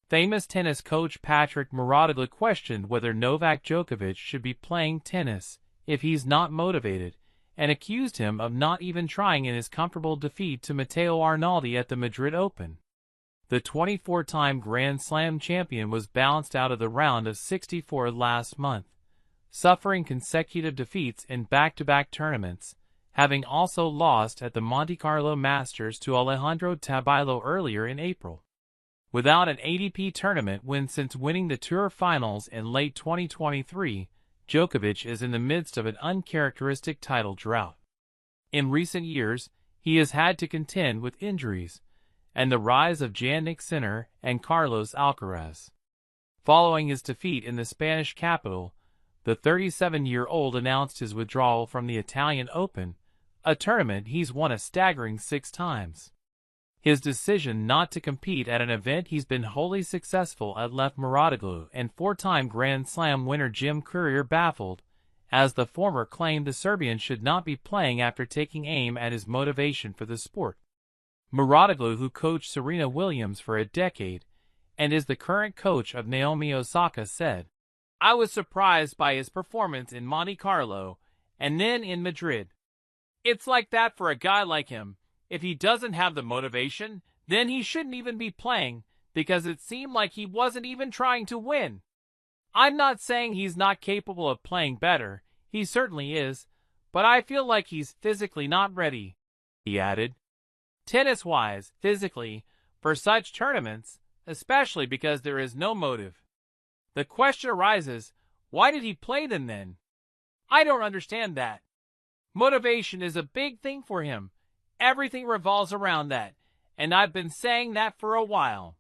Famous tennis coach Patrick Mouratoglou questioned whether Novak Djokovic should be playing tennis if he's not motivated, and accused him of not even trying in his comfortable defeat to Matteo Arnaldi at the Madrid Open. The 24-time Grand Slam champion was bounced out of the round of 64 last month, suffering consecutive defeats in back-to-back tournaments, having also lost at the Monte Carlo Masters to Alejandro Tabilo earlier in April. Without an ATP tournament win since winning the Tour Finals in late 2023, Djokovic is in the midst of an uncharacteristic title drought. In recent years, he has had to contend with injuries and the rise of Jannik Sinner and Carlos Alcaraz. Following his defeat in the Spanish capital, the 37-year-old announced his withdrawal from the Italian Open, a tournament he's won a staggering 6 times. His decision not to compete at an event he's been wholly successful at left Mouratoglou and 4-time Grand Slam winner Jim Courier baffled, as the former claimed the Serbian should not be playing after taking aim at his motivation for the sport. Mouratoglou, who coached Serena Williams for a decade and is the current coach of Naomi Osaka, said, "I was surprised by his performance in Monte Carlo and then in Madrid. It's like that for a guy like him. If he doesn't have the motivation, then he shouldn't even be playing, because it seemed like he wasn't even trying to win. I'm not saying he's not capable of playing better, he certainly is, but I feel like he's physically not ready," he added. Tennis-wise, physically, for such tournaments, especially because there is no motive. The question arises, why did he play them then? I don't understand that. Motivation is a big thing for him. Everything revolves around that, and I've been saying that for a while.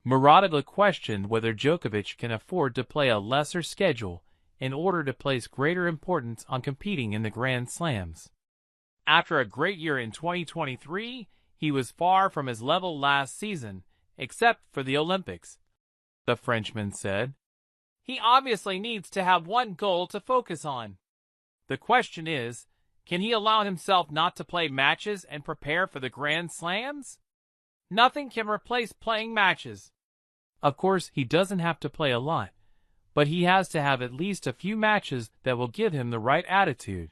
Mouratoglou questioned whether Djokovic can afford to play a lesser schedule in order to place greater importance on competing in the Grand Slams. After a great year in 2023, he was far from his level last season, except for the Olympics, the Frenchman said. He obviously needs to have one goal to focus on. The question is, can he allow himself not to play matches and prepare for the Grand Slams? Nothing can replace playing matches. Of course, he doesn't have to play a lot, but he has to have at least a few matches that will give him the right attitude.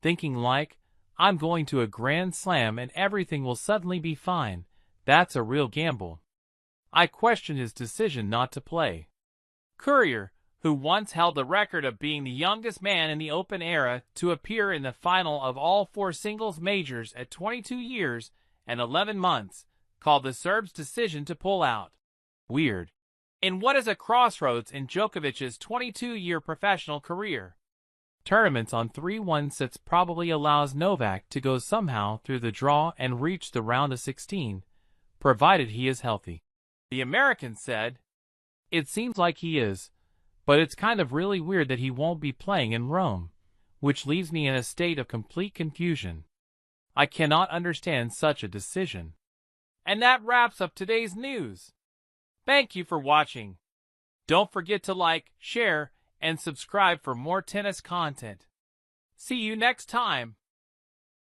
Thinking like, I'm going to a Grand Slam and everything will suddenly be fine, that's a real gamble. I question his decision not to play. Courier, who once held the record of being the youngest man in the Open era to appear in the final of all 4 singles majors at 22 years and 11 months, called the Serb's decision to pull out weird, in what is a crossroads in Djokovic's 22-year professional career. Tournaments on 3-1 sets probably allows Novak to go somehow through the draw and reach the round of 16, provided he is healthy. The American said, "It seems like he is, but it's kind of really weird that he won't be playing in Rome, which leaves me in a state of complete confusion. I cannot understand such a decision." And that wraps up today's news. Thank you for watching. Don't forget to like, share, and subscribe for more tennis content. See you next time.